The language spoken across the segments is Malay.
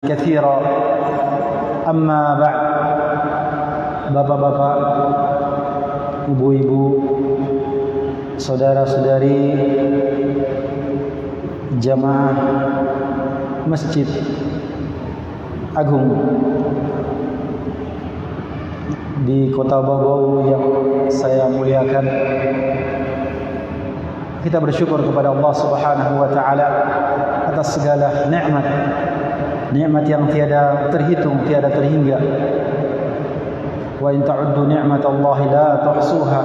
كثيرا أما بعد bapak-bapak, ibu-ibu, saudara-saudari jamaah Masjid Agung di Kota Bogor yang saya muliakan, kita bersyukur kepada Allah Subhanahu wa taala atas segala nikmat yang tiada terhitung, tiada terhingga. Wa in ta'uddu ni'matallahi la tuhsuha.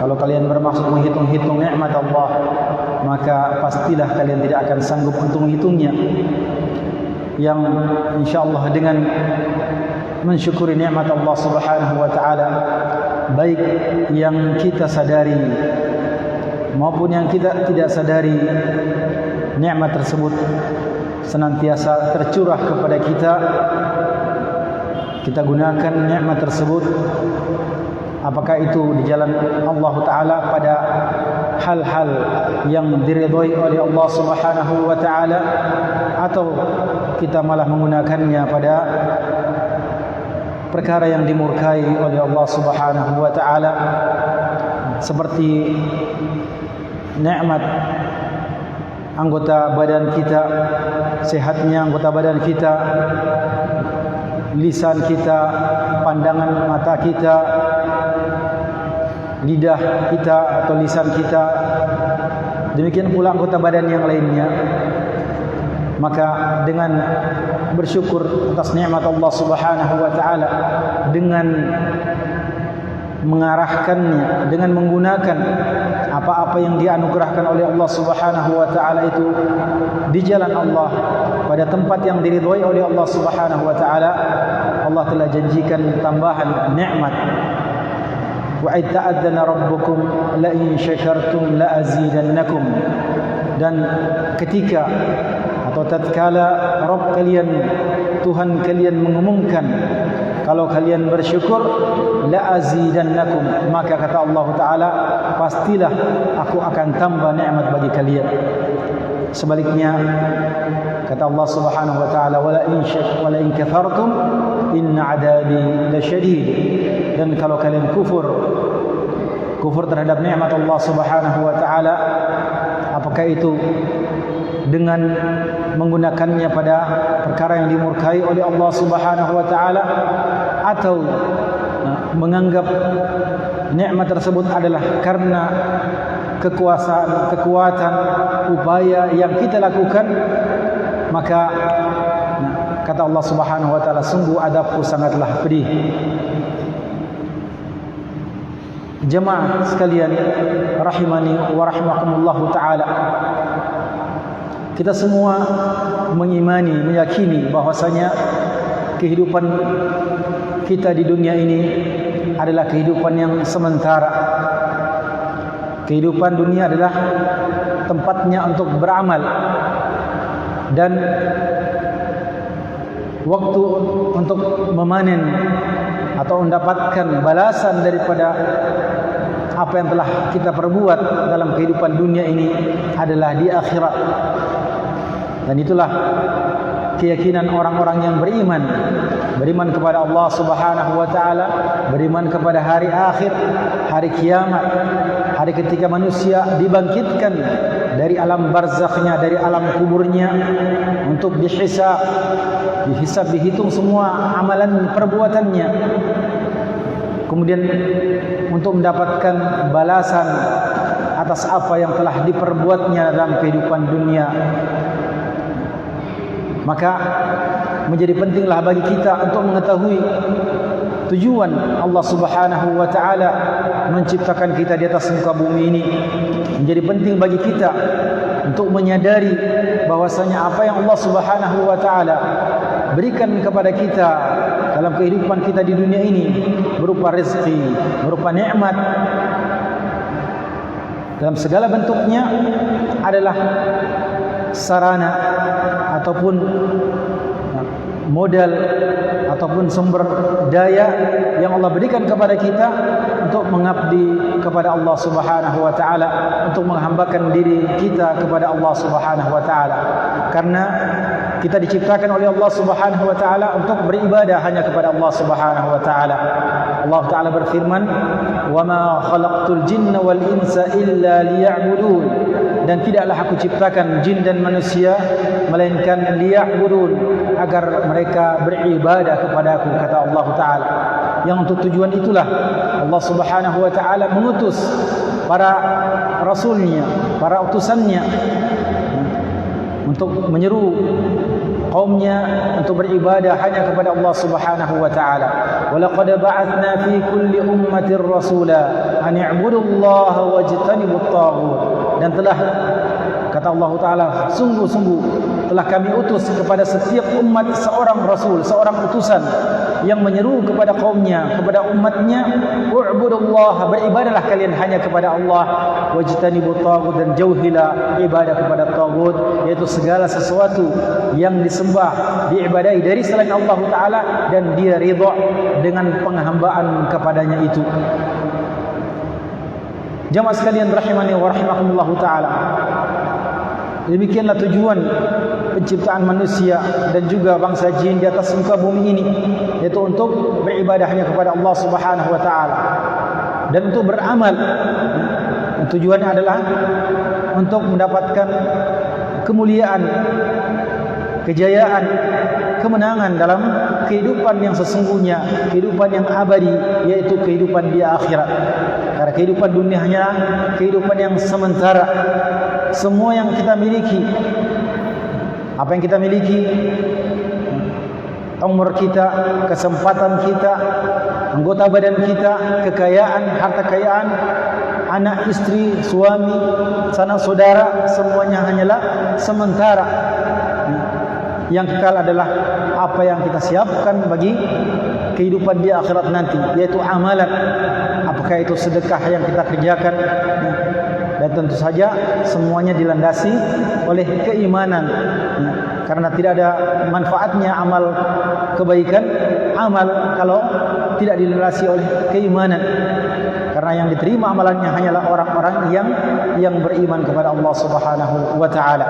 Kalau kalian bermaksud menghitung-hitung nikmat Allah, maka pastilah kalian tidak akan sanggup untuk menghitungnya. Yang insyaallah dengan mensyukuri nikmat Allah Subhanahu wa taala, baik yang kita sadari maupun yang kita tidak sadari, nikmat tersebut senantiasa tercurah kepada kita. Kita gunakan nikmat tersebut, apakah itu di jalan Allah Ta'ala pada hal-hal yang diridhai oleh Allah Subhanahu wa Ta'ala, atau kita malah menggunakannya pada perkara yang dimurkai oleh Allah Subhanahu wa Ta'ala, seperti nikmat anggota badan kita, sehatnya anggota badan kita, lisan kita, pandangan mata kita, lidah kita atau lisan kita, demikian pula anggota badan yang lainnya. Maka dengan bersyukur atas nikmat Allah Subhanahu wa taala, dengan mengarahkannya, dengan menggunakan apa-apa yang dianugerahkan oleh Allah Subhanahu wa taala itu di jalan Allah, pada tempat yang diridhai oleh Allah Subhanahu wa taala, Allah telah janjikan tambahan nikmat. Wa ta'adzana rabbukum la in syakartum la azidannakum. Dan ketika atau tatkala Rabb kalian, Tuhan kalian mengumumkan, kalau kalian bersyukur la azidannakum, maka kata Allah Ta'ala, pastilah aku akan tambah nikmat bagi kalian. Sebaliknya kata Allah Subhanahu wa taala, wala in kafartum inna adabi lasyadid. Dan kalau kalian kufur terhadap nikmat Allah Subhanahu wa taala, apakah itu dengan menggunakannya pada perkara yang dimurkai oleh Allah Subhanahu wa taala, atau menganggap nikmat tersebut adalah karena kekuatan, upaya yang kita lakukan, maka kata Allah Subhanahu wa taala, sungguh adabku sangatlah pedih. Jemaah sekalian rahimani wa rahimakumullah taala, kita semua mengimani, meyakini bahwasanya kehidupan kita di dunia ini adalah kehidupan yang sementara. Kehidupan dunia adalah tempatnya untuk beramal, dan waktu untuk memanen atau mendapatkan balasan daripada apa yang telah kita perbuat dalam kehidupan dunia ini adalah di akhirat. Dan itulah keyakinan orang-orang yang beriman kepada Allah Subhanahu wa taala, beriman kepada hari akhir, hari kiamat, hari ketika manusia dibangkitkan dari alam barzakhnya, dari alam kuburnya, untuk dihisab, dihitung semua amalan perbuatannya, kemudian untuk mendapatkan balasan atas apa yang telah diperbuatnya dalam kehidupan dunia. Maka menjadi pentinglah bagi kita untuk mengetahui tujuan Allah Subhanahu wa taala menciptakan kita di atas muka bumi ini. Menjadi penting bagi kita untuk menyadari bahwasanya apa yang Allah Subhanahu wa taala berikan kepada kita dalam kehidupan kita di dunia ini berupa rezeki, berupa nikmat dalam segala bentuknya, adalah sarana ataupun modal ataupun sumber daya yang Allah berikan kepada kita untuk mengabdi kepada Allah Subhanahu wa taala, untuk menghambakan diri kita kepada Allah Subhanahu wa taala. Karena kita diciptakan oleh Allah Subhanahu wa taala untuk beribadah hanya kepada Allah Subhanahu wa taala. Allah taala berfirman, "Wa ma khalaqtul jinna wal insa illa liya'budun." Dan tidaklah aku ciptakan jin dan manusia melainkan liya'budun, agar mereka beribadah kepadaku, kata Allah taala. Yang untuk tujuan itulah Allah Subhanahu wa taala mengutus para rasulnya, para utusannya untuk menyeru kaumnya untuk beribadah hanya kepada Allah Subhanahu wa taala. Wa laqad ba'atsna fi kulli ummatin rasula an i'budullaha wajtanibut taghut. Dan telah, kata Allah taala, sungguh-sungguh telah kami utus kepada setiap umat seorang rasul, seorang utusan yang menyeru kepada kaumnya, kepada umatnya, u'budullaha, beribadahlah kalian hanya kepada Allah, wajtanibut taghut, dan jauhilah ibadah kepada taghut, yaitu segala sesuatu yang disembah, diibadahi dari selain Allah taala dan dia ridha dengan penghambaan kepadanya itu. Jamaah sekalian rahimani wa rahimakumullah taala, demikianlah tujuan penciptaan manusia dan juga bangsa jin di atas muka bumi ini, yaitu untuk beribadah hanya kepada Allah Subhanahu wa taala dan untuk beramal. Tujuannya adalah untuk mendapatkan kemuliaan, kejayaan, kemenangan dalam kehidupan yang sesungguhnya, kehidupan yang abadi, yaitu kehidupan di akhirat. Karena kehidupan dunia hanya kehidupan yang sementara. Semua yang kita miliki, apa yang kita miliki, umur kita, kesempatan kita, anggota badan kita, kekayaan, harta kekayaan, anak, istri, suami, sanak saudara, semuanya hanyalah sementara. Yang kekal adalah apa yang kita siapkan bagi kehidupan di akhirat nanti, yaitu amalan. Apakah itu sedekah yang kita kerjakan, dan tentu saja semuanya dilandasi oleh keimanan. Karena tidak ada manfaatnya amal kebaikan, amal kalau tidak dilandasi oleh keimanan. Karena yang diterima amalannya hanyalah orang-orang yang beriman kepada Allah Subhanahu wa taala.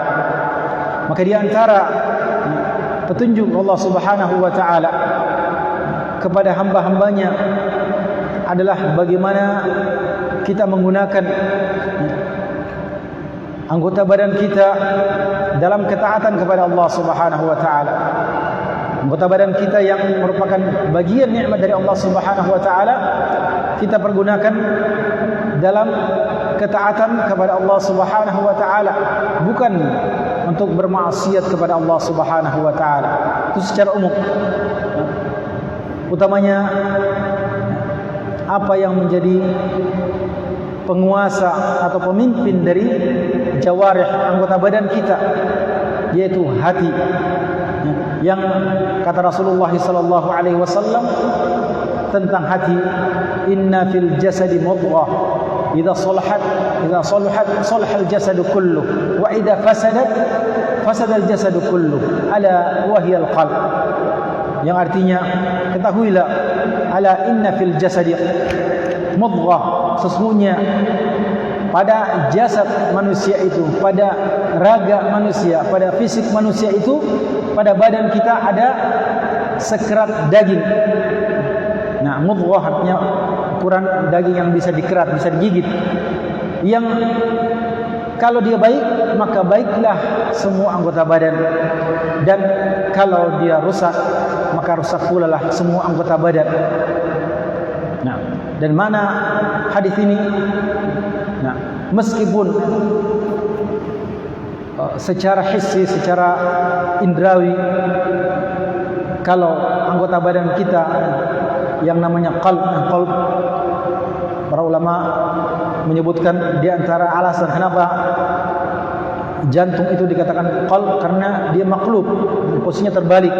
Maka di antara petunjuk Allah Subhanahu wa taala kepada hamba-hambanya adalah bagaimana kita menggunakan anggota badan kita dalam ketaatan kepada Allah Subhanahu wa taala. Anggota badan kita yang merupakan bagian nikmat dari Allah Subhanahu wa taala, kita pergunakan dalam ketaatan kepada Allah Subhanahu wa taala, bukan untuk bermaksiat kepada Allah Subhanahu wa taala. Itu secara umum. Utamanya apa yang menjadi penguasa atau pemimpin dari jawarih, anggota badan kita, yaitu hati. Yang kata Rasulullah sallallahu alaihi wasallam tentang hati, inna fil jasadi mudghah idza salahat salahal jasadu kulluh wa idza fasadat fasadal jasadu kulluh ala wa hiya al qalb. Yang artinya, ketahuilah, ala inna fil jasadi mudghah, sesungguhnya pada jasad manusia itu, pada raga manusia, pada fisik manusia itu, pada badan kita ada sekerat daging. Nah, mudghah artinya ukuran daging yang bisa dikerat, bisa digigit. Yang kalau dia baik, maka baiklah semua anggota badan. Dan kalau dia rusak, maka rusak pula lah semua anggota badan. Nah, dan mana hadis ini? Nah, meskipun secara hissi, secara indrawi, kalau anggota badan kita yang namanya qalb, para ulama menyebutkan di antara alasan kenapa jantung itu dikatakan qalb, karena dia maklub, posisinya terbalik.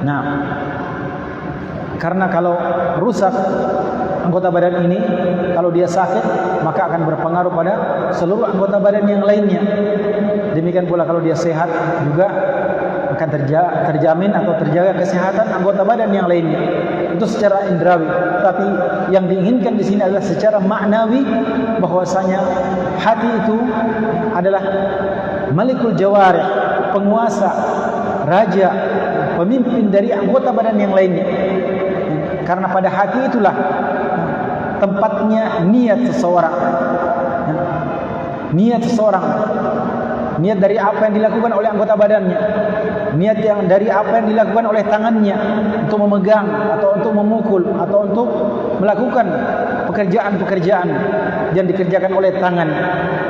Nah, karena kalau rusak anggota badan ini, kalau dia sakit, maka akan berpengaruh pada seluruh anggota badan yang lainnya. Demikian pula kalau dia sehat juga akan terjamin atau terjaga kesehatan anggota badan yang lainnya. Itu secara indrawi. Tapi yang diinginkan di sini adalah secara maknawi, bahwasanya hati itu adalah malikul jawarih, penguasa, raja, pemimpin dari anggota badan yang lainnya. Karena pada hati itulah tempatnya niat seseorang. Niat seseorang, niat dari apa yang dilakukan oleh anggota badannya, niat yang dari apa yang dilakukan oleh tangannya untuk memegang atau untuk memukul atau untuk melakukan pekerjaan-pekerjaan yang dikerjakan oleh tangan,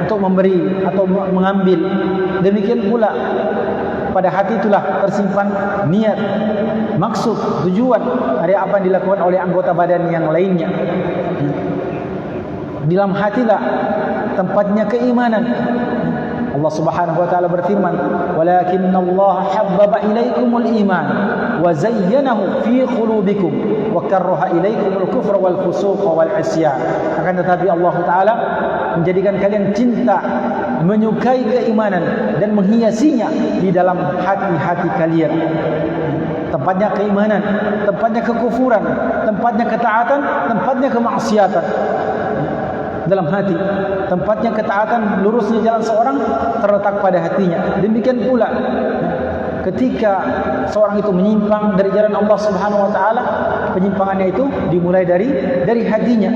untuk memberi atau mengambil. Demikian pula pada hati itulah tersimpan niat, maksud, tujuan dari apa yang dilakukan oleh anggota badan yang lainnya. Di dalam hatilah tempatnya keimanan. Allah Subhanahu wa taala berfirman, "Walakinnallaha habbaba ilaikumul iman wa zayyanahu fi qulubikum wa karraha ilaikumul kufra wal fusuqa wal isyan." Akan tetapi Allah taala menjadikan kalian cinta, menyukai keimanan dan menghiasinya di dalam hati-hati kalian. Tempatnya keimanan, tempatnya kekufuran, tempatnya ketaatan, tempatnya kemaksiatan. Dalam hati, tempatnya ketaatan, lurusnya jalan seorang terletak pada hatinya. Demikian pula ketika seorang itu menyimpang dari jalan Allah Subhanahu wa taala, penyimpangannya itu dimulai dari hatinya.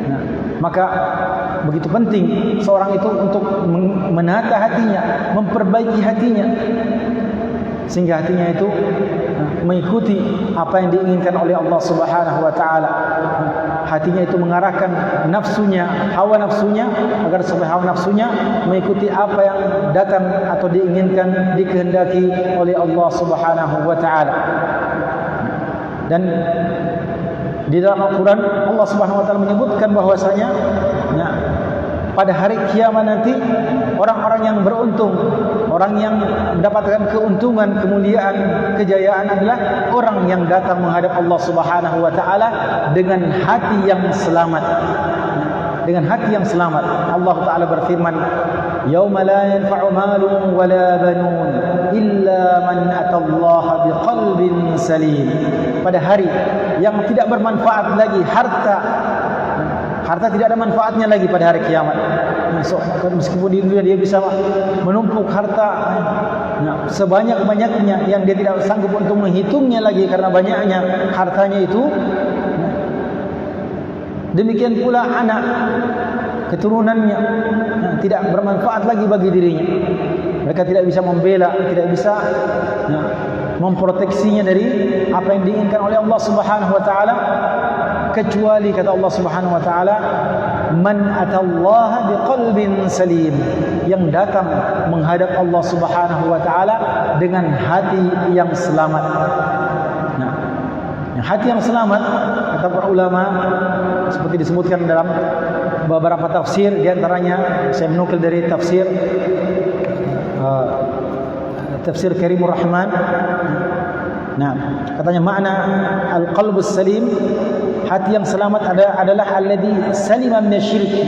Nah, maka begitu penting seorang itu untuk menata hatinya, memperbaiki hatinya, sehingga hatinya itu mengikuti apa yang diinginkan oleh Allah Subhanahu wa taala. Hatinya itu mengarahkan nafsunya, hawa nafsunya, agar supaya hawa nafsunya mengikuti apa yang datang atau diinginkan, dikehendaki oleh Allah Subhanahu wa taala. Dan di dalam Al-Quran Allah Subhanahu wa taala menyebutkan bahwasanya pada hari kiamat nanti orang-orang yang beruntung, orang yang mendapatkan keuntungan, kemuliaan, kejayaan adalah orang yang datang menghadap Allah Subhanahu wa taala dengan hati yang selamat. Dengan hati yang selamat. Allah taala berfirman, "Yauma la yanfa'u malun wa la banun illa man atallaha biqalbin salim." Pada hari yang tidak bermanfaat lagi harta. Harta tidak ada manfaatnya lagi pada hari kiamat. Meskipun di dunia dia bisa menumpuk harta sebanyak-banyaknya yang dia tidak sanggup untuk menghitungnya lagi karena banyaknya hartanya itu. Demikian pula anak, keturunannya tidak bermanfaat lagi bagi dirinya. Mereka tidak bisa membela, tidak bisa memproteksinya dari apa yang diinginkan oleh Allah Subhanahu wa taala, kecuali kata Allah Subhanahu wa taala, "Man atallaha biqalbin salim," yang datang menghadap Allah Subhanahu wa taala dengan hati yang selamat. Nah, hati yang selamat kata para ulama seperti disebutkan dalam beberapa tafsir, di antaranya saya menukil dari tafsir Karimur Rahman. Nah, katanya makna al-qalbus salim, hati yang selamat adalah alladhi salima minasyirki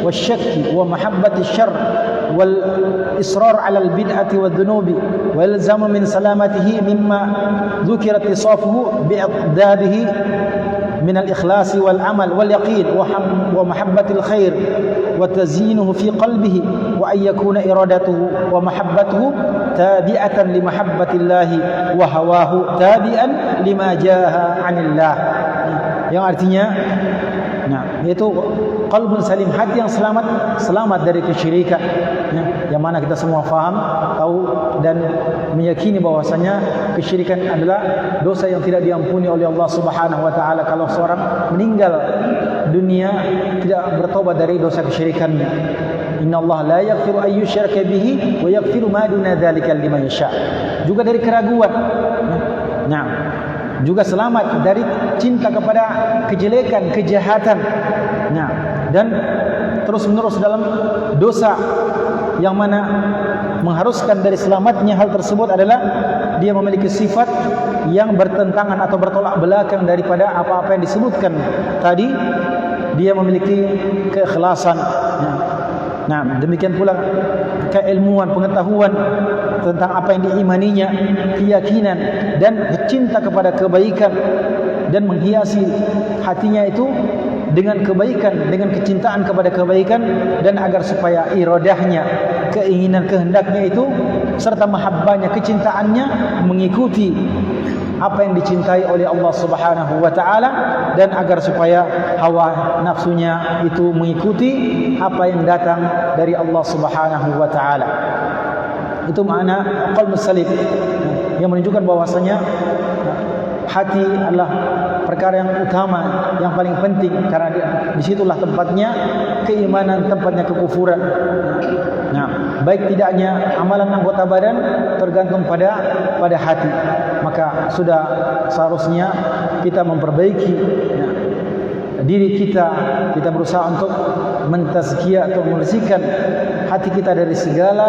wasyakki wa mahabbati syarr wal israr ala al-bid'ati wadh-dhunubi wa yalzamu min salamatihi mimma dhukira ittisafuhu bi'adabihi min al-ikhlasi wal amal wal yaqin wa mahabbati al-khair wa tazyinuhu fi qalbihi wa an yakuna iradatuhu wa mahabbatuhu tabi'atan li mahabbatillahi wa hawahu tabi'an lima jaha 'anillah. Yang artinya yaitu qalbun salim, hati yang selamat dari kesyirikan, yang mana kita semua faham, tahu dan meyakini bahwasanya kesyirikan adalah dosa yang tidak diampuni oleh Allah Subhanahu wa taala kalau seorang meninggal dunia tidak bertobat dari dosa kesyirikannya. Innallaha la yaghfiru an yushraka bihi wa yaghfiru ma duna dzalika liman yasha. Juga dari keraguan. Juga selamat dari cinta kepada kejelekan, kejahatan. Dan terus-menerus dalam dosa yang mana mengharuskan dari selamatnya hal tersebut adalah dia memiliki sifat yang bertentangan atau bertolak belakang daripada apa-apa yang disebutkan tadi. Dia memiliki keikhlasan. Demikian pula keilmuan, pengetahuan tentang apa yang diimaninya, keyakinan dan cinta kepada kebaikan, dan menghiasi hatinya itu dengan kebaikan, dengan kecintaan kepada kebaikan, dan agar supaya iradahnya, keinginan, kehendaknya itu serta mahabbahnya, kecintaannya mengikuti apa yang dicintai oleh Allah Subhanahu wa taala, dan agar supaya hawa nafsunya itu mengikuti apa yang datang dari Allah Subhanahu wa taala. Itu makna qalbus salim, yang menunjukkan bahwasanya hati adalah perkara yang utama, yang paling penting, karena disitulah tempatnya keimanan, tempatnya kekufuran. Nah, baik tidaknya amalan anggota badan tergantung pada hati. Maka sudah seharusnya kita memperbaiki diri kita berusaha untuk mentazkiyah atau membersihkan hati kita dari segala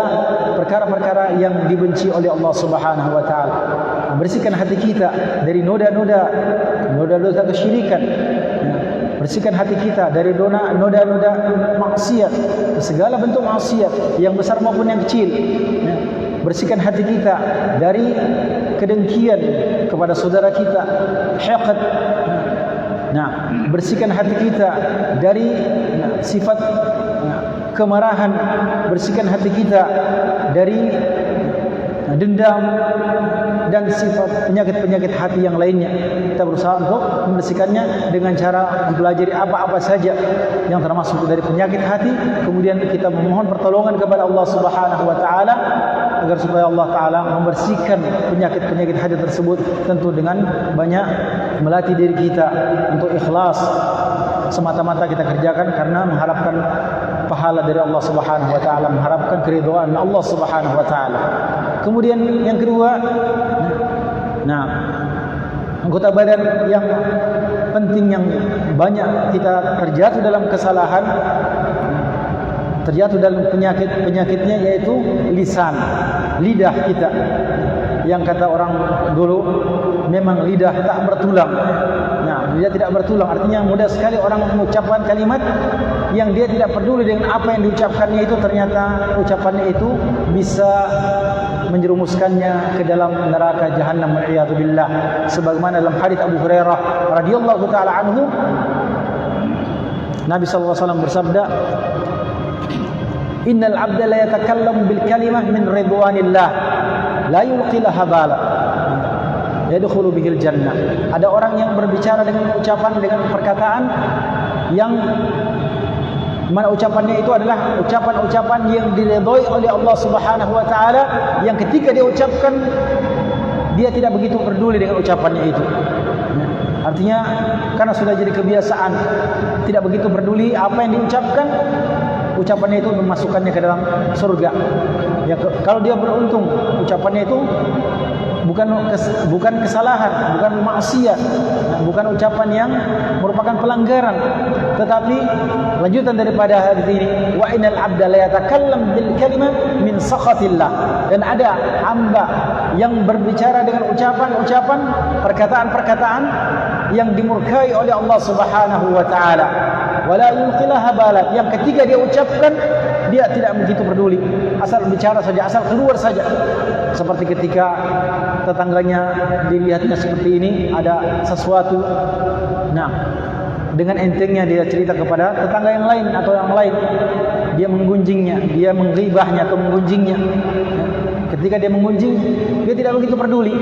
perkara-perkara yang dibenci oleh Allah Subhanahu wa taala. Membersihkan hati kita dari noda-noda kesyirikan. Bersihkan hati kita dari noda-noda maksiat, segala bentuk maksiat yang besar maupun yang kecil. Bersihkan hati kita dari kedengkian kepada saudara kita, hiqd. Nah, bersihkan hati kita dari sifat kemarahan, bersihkan hati kita dari dendam dan sifat penyakit-penyakit hati yang lainnya. Kita berusaha untuk membersihkannya dengan cara mempelajari apa-apa saja yang termasuk dari penyakit hati, kemudian kita memohon pertolongan kepada Allah Subhanahu wa taala agar supaya Allah taala membersihkan penyakit-penyakit hati tersebut, tentu dengan banyak melatih diri kita untuk ikhlas, semata-mata kita kerjakan karena mengharapkan pahala dari Allah Subhanahu wa taala, mengharapkan keridhaan Allah Subhanahu wa taala. Kemudian yang kedua, anggota badan yang penting yang banyak kita terjatuh dalam kesalahan, terjatuh dalam penyakitnya, yaitu lisan, lidah kita. Yang kata orang dulu, memang lidah tak bertulang. Nah, lidah tidak bertulang artinya mudah sekali orang mengucapkan kalimat yang dia tidak peduli dengan apa yang diucapkannya itu, ternyata ucapannya itu bisa menjerumuskannya ke dalam neraka jahanam, wa'iyadu billah. Sebagaimana dalam hadits Abu Hurairah radhiyallahu taala anhu, Nabi sallallahu alaihi wasallam bersabda, "Innal 'abda la yatakallamu bil kalimah min ridwanillah, la yulqi laha bala, yadkhulu bihil jannah." Ada orang yang berbicara dengan ucapan, dengan perkataan yang mana ucapannya itu adalah ucapan-ucapan yang diridhoi oleh Allah Subhanahu wa taala, yang ketika dia ucapkan dia tidak begitu peduli dengan ucapannya itu. Artinya karena sudah jadi kebiasaan, tidak begitu peduli apa yang diucapkan, ucapannya itu memasukkannya ke dalam surga. Ya, kalau dia beruntung ucapannya itu bukan kesalahan, bukan maksiat, bukan ucapan yang merupakan pelanggaran, tetapi lanjutan daripada hadis ini, wa innal 'abda la yatakallam bil kalimah min sakhatillah, dan ada hamba yang berbicara dengan ucapan-ucapan, perkataan-perkataan yang dimurkai oleh Allah Subhanahu wa taala, wala yulqilaha balat, yang ketika dia ucapkan dia tidak begitu peduli, asal bicara saja, asal keluar saja. Seperti ketika tetangganya dilihatnya seperti ini, ada sesuatu, nah dengan entengnya dia cerita kepada tetangga yang lain atau yang lain, dia menggunjingnya, dia menggibahnya atau menggunjingnya. Ketika dia menggunjing, dia tidak begitu peduli.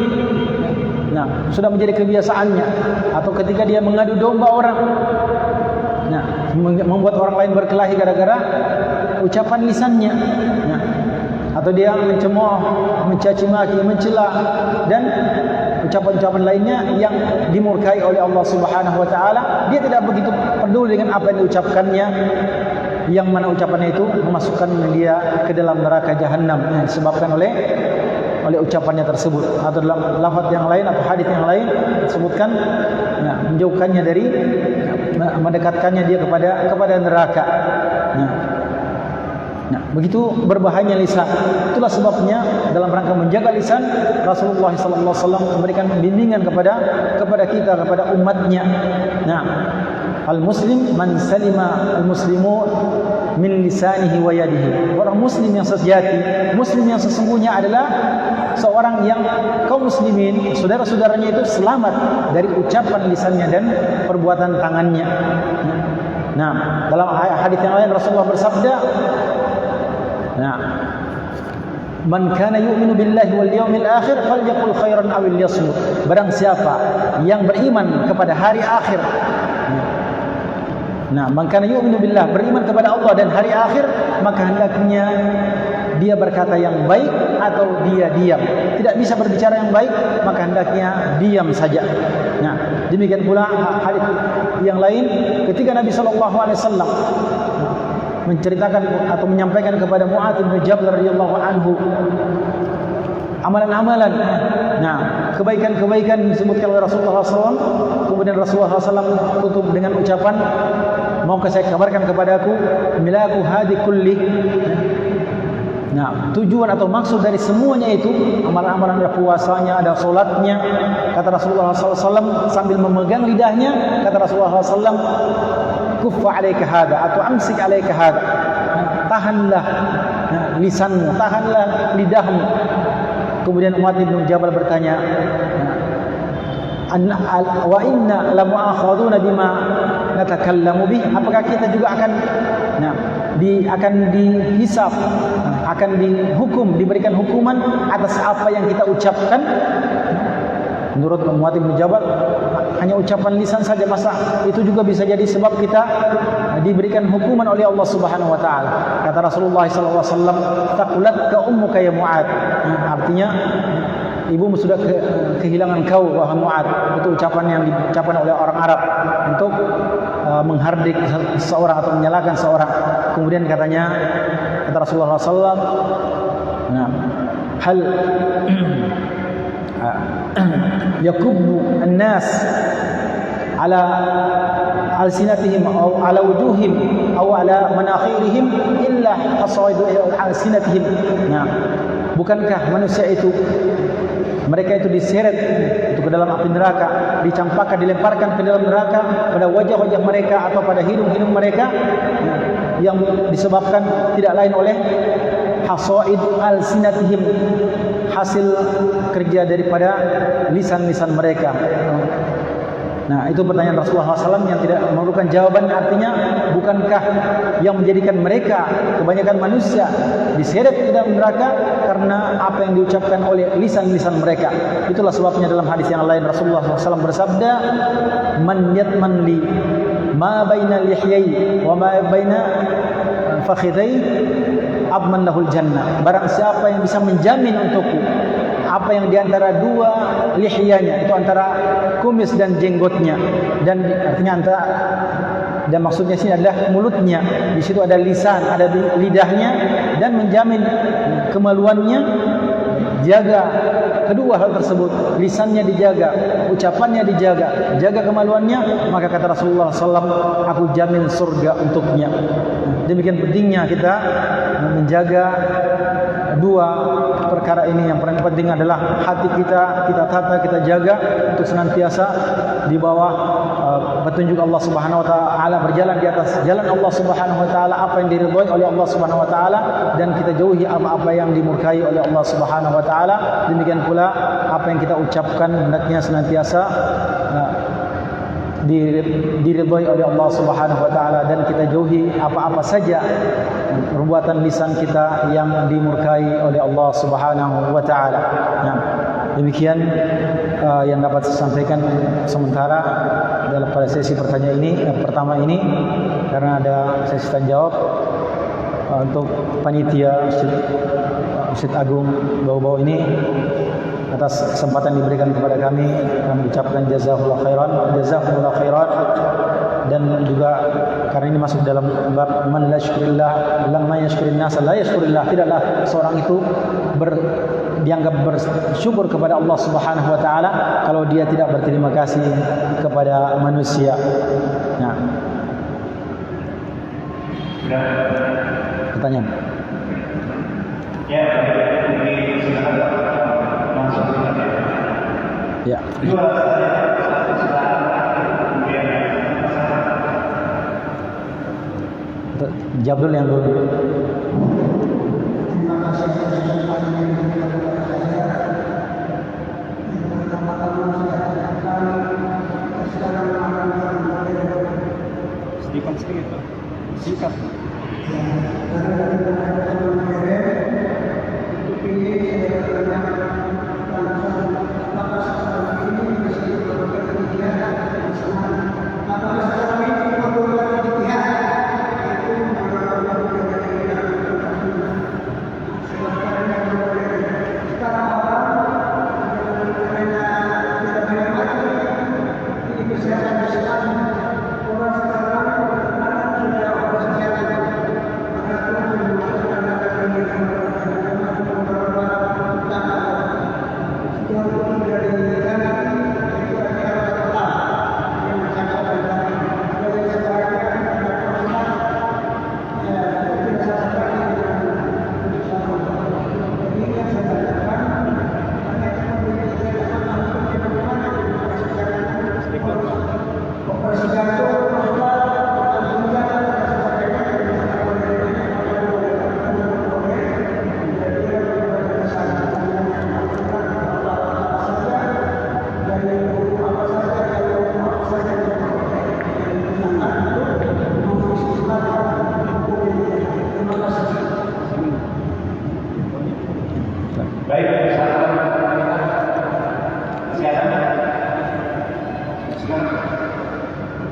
Nah, sudah menjadi kebiasaannya. Atau ketika dia mengadu domba orang, nah, membuat orang lain berkelahi gara-gara ucapan lisannya. Nah, atau dia mencemooh, mencaci maki, mencela, dan ucapan-ucapan lainnya yang dimurkai oleh Allah Subhanahu wa taala, dia tidak begitu peduli dengan apa yang diucapkannya, yang mana ucapannya itu memasukkan dia ke dalam neraka jahanam yang disebabkan oleh ucapannya tersebut. Atau dalam lafaz yang lain atau hadis yang lain disebutkan, nah, menjauhkannya dari, mendekatkannya dia kepada neraka. Nah, begitu berbahayanya lisan. Itulah sebabnya dalam rangka menjaga lisan, Rasulullah SAW memberikan bimbingan kepada kita, kepada umatnya. Nah, al-muslim man salima al-muslimu min lisanihi wa yadihi. Orang muslim yang sejati, muslim yang sesungguhnya adalah seorang yang kaum muslimin, saudara-saudaranya itu selamat dari ucapan lisannya dan perbuatan tangannya. Nah, dalam hadis yang lain Rasulullah bersabda, nah, Man kana yu'minu billahi wal yawmil akhir falyaqul khairan aw liyasmut. Barang siapa yang beriman kepada hari akhir. Nah, man kana yu'minu billah, beriman kepada Allah dan hari akhir, maka hendaknya dia berkata yang baik atau dia diam. Tidak bisa berbicara yang baik, maka hendaknya diam saja. Nah, demikian pula hadis yang lain ketika Nabi sallallahu alaihi wasallam menceritakan atau menyampaikan kepada Mu'adz bin Jabal radhiyallahu anhu amalan-amalan, nah kebaikan-kebaikan disebutkan oleh Rasulullah SAW. Kemudian Rasulullah SAW tutup dengan ucapan, maukah saya kabarkan kepadaku milaku hadi kulli. Nah, tujuan atau maksud dari semuanya itu amalan-amalan, ada puasanya, ada solatnya. Kata Rasulullah SAW sambil memegang lidahnya, kata Rasulullah SAW, kuffa alaika hada atau amsik alaika hada. Tahanlah lisanmu, tahanlah lidahmu. Kemudian Mu'adz bin Jabal bertanya, wa inna la mu'akhaduna bima natakallamu bih. Apakah kita juga akan dihisab, akan dihukum, diberikan hukuman atas apa yang kita ucapkan? Menurut Mu'adz bin Jabal, hanya ucapan lisan saja, masa itu juga bisa jadi sebab kita diberikan hukuman oleh Allah Subhanahu wa taala. Kata Rasulullah sallallahu alaihi wasallam, "Taqulat ka ummuka ya Mu'adz." Artinya ibumu sudah kehilangan kau wahai Mu'adz. Itu ucapan yang diucapkan oleh orang Arab untuk menghardik seseorang atau menyalahkan seorang. Kemudian katanya, kata Rasulullah sallallahu alaihi wasallam, "Nah, hal yakubbu an-nas ala alsinatihim aw ala wujuhim aw ala manakhirihim illa hasaidu alsinatihim." Nah, bukankah manusia itu, mereka itu diseret itu ke dalam api neraka, dicampakkan, dilemparkan ke dalam neraka pada wajah-wajah mereka atau pada hidung-hidung mereka, yang disebabkan tidak lain oleh hasaid alsinatihim, hasil kerja daripada lisan-lisan mereka. Nah, itu pertanyaan Rasulullah SAW yang tidak memerlukan jawaban. Artinya, bukankah yang menjadikan mereka, kebanyakan manusia, diseret ke dalam neraka karena apa yang diucapkan oleh lisan-lisan mereka? Itulah sebabnya dalam hadis yang lain Rasulullah SAW bersabda, "Man yatman li ma baina lihyai wa ma baina fakhidai abman lahul jannah." Barang siapa yang bisa menjamin untukku apa yang diantara dua lihyanya, itu antara kumis dan jenggotnya, dan artinya antara, dan maksudnya sini adalah mulutnya, di situ ada lisan, ada lidahnya, dan menjamin kemaluannya, jaga kedua hal tersebut, lisannya dijaga, ucapannya dijaga, jaga kemaluannya, maka kata Rasulullah SAW, aku jamin surga untuknya. Demikian pentingnya kita menjaga dua perkara ini. Yang paling penting adalah hati kita tata, kita jaga untuk senantiasa di bawah petunjuk Allah Subhanahu wa taala, berjalan di atas jalan Allah Subhanahu wa taala, apa yang diridhai oleh Allah Subhanahu wa taala, dan kita jauhi apa-apa yang dimurkai oleh Allah Subhanahu wa taala. Demikian pula apa yang kita ucapkan hendaknya senantiasa diridhai oleh Allah Subhanahu wa taala, dan kita jauhi apa-apa saja perbuatan lisan kita yang dimurkai oleh Allah Subhanahu wa taala. Nah, demikian yang dapat saya sampaikan sementara dalam pada sesi pertanyaan ini, pertama ini, karena ada sesi tanya jawab untuk panitia Masjid Agung Bau-Bau ini. Atas kesempatan diberikan kepada kami ucapkan jazakumullah khairan, dan juga karena ini masuk dalam bab man la yashkurillah lamma yashkurin nas la yashkurillah, tidaklah seorang itu dianggap bersyukur kepada Allah Subhanahu wa taala kalau dia tidak berterima kasih kepada manusia. Nah, pertanyaan. Ya. Jawab dulu yang dulu. Sedikit. Singkat.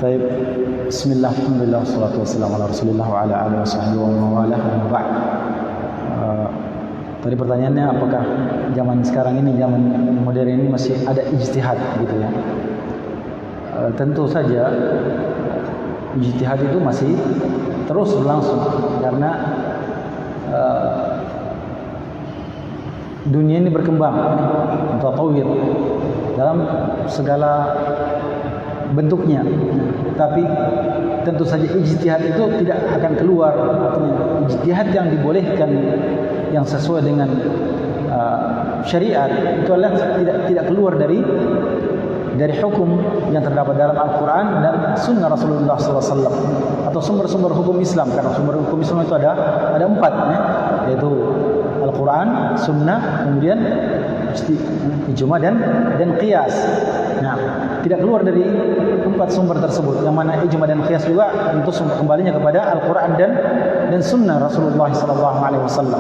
Baik, bismillah, alhamdulillah, wassalatu wassalamu ala rasulillah wa ala alihi wa sahbihi wa mawalah, wa ba'd. Tadi pertanyaannya, apakah zaman sekarang ini, zaman modern ini masih ada ijtihad gitu ya? Tentu saja ijtihad itu masih terus berlangsung, karena dunia ini berkembang, tatawir dalam segala bentuknya, tapi tentu saja ijtihad itu tidak akan keluar. Ijtihad yang dibolehkan, yang sesuai dengan syariat, itu adalah tidak keluar dari hukum yang terdapat dalam Al-Quran dan Sunnah Rasulullah SAW, atau sumber-sumber hukum Islam. Karena sumber hukum Islam itu ada 4, ya, yaitu Al-Quran, Sunnah, kemudian ijma dan qiyas. Nah, tidak keluar dari 4 sumber tersebut, yang mana ijma dan qiyas juga tentu sumber kembalinya kepada Al-Quran dan Sunnah Rasulullah SAW.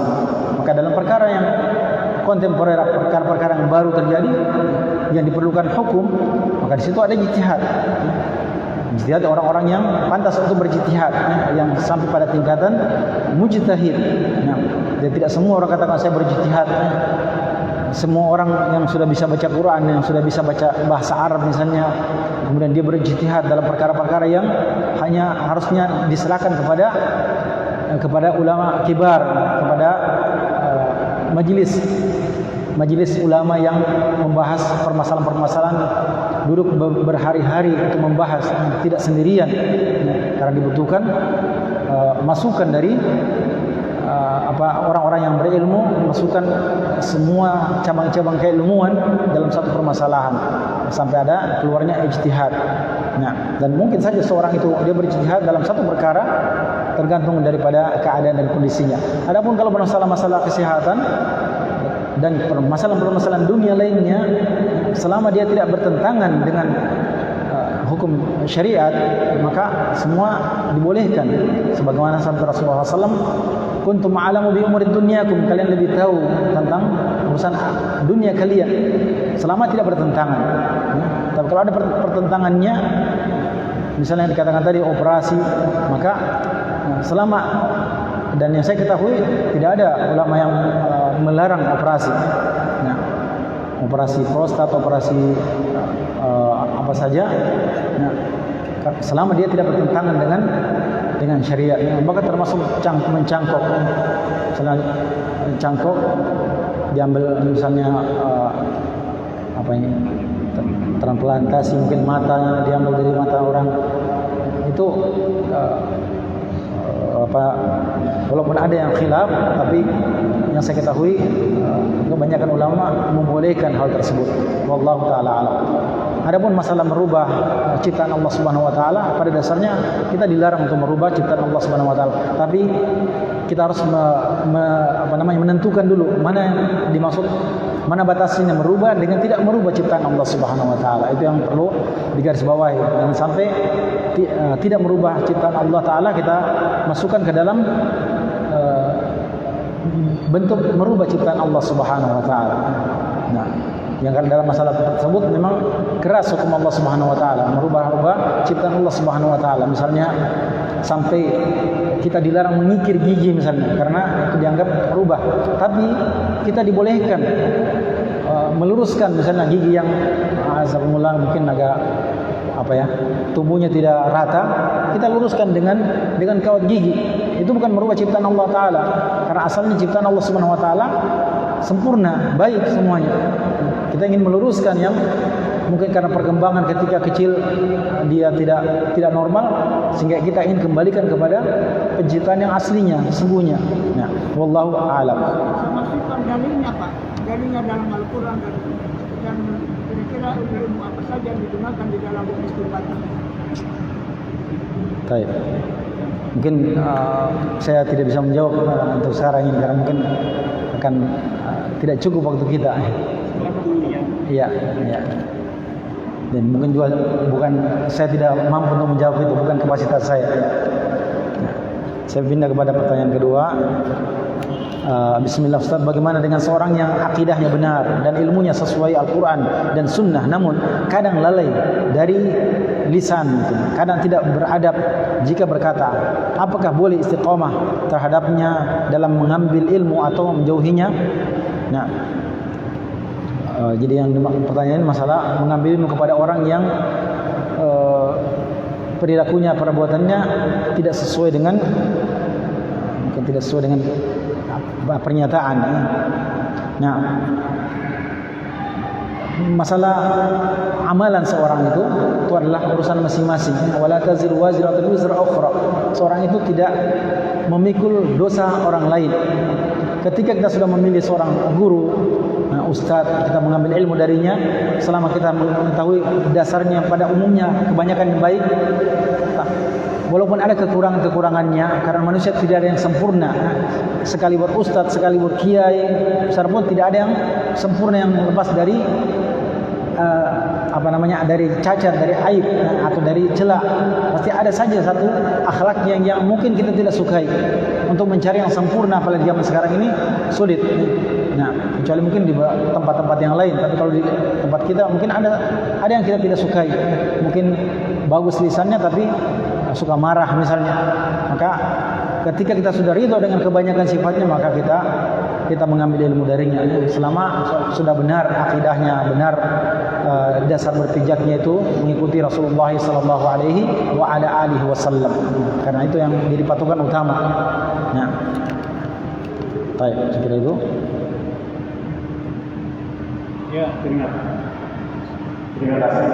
Maka dalam perkara yang kontemporer, perkara-perkara yang baru terjadi, yang diperlukan hukum, maka di situ ada ijtihad. Ijtihad orang-orang yang pantas untuk berijtihad, yang sampai pada tingkatan mujtahid. Nah, dan tidak semua orang katakan saya berijtihad. Semua orang yang sudah bisa baca Quran, yang sudah bisa baca bahasa Arab misalnya, kemudian dia berijtihad dalam perkara-perkara yang hanya harusnya diserahkan kepada ulama kibar, kepada majelis ulama yang membahas permasalahan-permasalahan, duduk berhari-hari untuk membahas, tidak sendirian, karena dibutuhkan masukan dari orang-orang yang berilmu, masukan semua cabang-cabang keilmuan dalam satu permasalahan sampai ada keluarnya ijtihad. Nah, dan mungkin saja seorang itu dia berijtihad dalam satu perkara tergantung daripada keadaan dan kondisinya. Adapun kalau masalah-masalah kesehatan dan permasalahan-permasalahan dunia lainnya, selama dia tidak bertentangan dengan hukum syariat, maka semua dibolehkan. Sebagaimana sabda Rasulullah SAW, kuntum a'lamu bi umuri dunyakum, kalian lebih tahu tentang urusan dunia kalian, selama tidak bertentangan. Tapi kalau ada pertentangannya, misalnya yang dikatakan tadi operasi, maka selama, dan yang saya ketahui tidak ada ulama yang melarang operasi. Nah, operasi prostat, operasi apa saja, nah, selama dia tidak bertentangan dengan syariat, maka termasuk mencangkok. Misalnya cangkok diambil, misalnya transplantasi, mungkin mata diambil dari mata orang, itu walaupun ada yang khilaf, tapi yang saya ketahui kebanyakan ulama membolehkan hal tersebut. Wallahu taala alam. Adapun masalah merubah ciptaan Allah Subhanahu wa taala, pada dasarnya kita dilarang untuk merubah ciptaan Allah Subhanahu wa taala. Tapi kita harus menentukan dulu mana yang dimaksud, mana batasnya merubah dengan tidak merubah ciptaan Allah Subhanahu wa taala. Itu yang perlu digarisbawahi. Dan sampai tidak merubah ciptaan Allah taala kita masukkan ke dalam bentuk merubah ciptaan Allah Subhanahu wa taala. Nah, yang dalam masalah tersebut memang keras hukum Allah Subhanahu wa taala, merubah-rubah ciptaan Allah Subhanahu wa taala. Misalnya sampai kita dilarang mengikir gigi misalnya karena itu dianggap merubah. Tapi kita dibolehkan meluruskan misalnya gigi yang azabullah mungkin agak tubuhnya tidak rata, kita luruskan dengan kawat gigi. Itu bukan merubah ciptaan Allah taala, karena asalnya ciptaan Allah Subhanahu wa taala sempurna, baik semuanya. Kita ingin meluruskan yang mungkin karena perkembangan ketika kecil dia tidak normal, sehingga kita ingin kembalikan kepada penciptaan yang aslinya, sesungguhnya. Nah, wallahu a'lam. Maksudkan dalilnya Pak, dalilnya dalam Al-Quran dan kira-kira ilmu apa saja yang digunakan di dalam istinbat. Baik. Mungkin saya tidak bisa menjawab untuk sekarang ini karena mungkin akan tidak cukup waktu kita. Iya. Dan mungkin juga saya tidak mampu untuk menjawab itu, bukan kapasitas saya. Saya pindah kepada pertanyaan kedua. Bismillah Ustaz, bagaimana dengan seorang yang akidahnya benar dan ilmunya sesuai Al-Quran dan Sunnah, namun kadang lalai dari lisan, kadang tidak beradab jika berkata, apakah boleh istiqamah terhadapnya dalam mengambil ilmu atau menjauhinya? Nah, jadi yang pertanyaan masalah mengambil ilmu kepada orang yang perilakunya, perbuatannya tidak sesuai dengan pernyataan. Nah, masalah amalan seorang itu adalah urusan masing-masing. Wala taziru waziratun wizra ukhra. Seorang itu tidak memikul dosa orang lain. Ketika kita sudah memilih seorang guru, ustadz, kita mengambil ilmu darinya, selama kita mengetahui dasarnya pada umumnya kebanyakan yang baik, walaupun ada kekurangan-kekurangannya, karena manusia tidak ada yang sempurna. Sekalipun ustadz, sekalipun kiai besar pun tidak ada yang sempurna yang lepas dari dari cacat, dari aib atau dari celah. Pasti ada saja satu akhlak yang mungkin kita tidak sukai. Untuk mencari yang sempurna apalagi zaman sekarang ini sulit. Nah, kecuali mungkin di tempat-tempat yang lain, tapi kalau di tempat kita mungkin ada yang kita tidak sukai. Mungkin bagus lisannya tapi suka marah misalnya. Maka ketika kita sudah ridho dengan kebanyakan sifatnya, maka kita mengambil ilmu darinya. Selama sudah benar akidahnya, benar dasar berpijaknya itu mengikuti Rasulullah sallallahu alaihi wasallam. Karena itu yang jadi patokan utama. Nah, baik, sekira itu. Ya, terima kasih.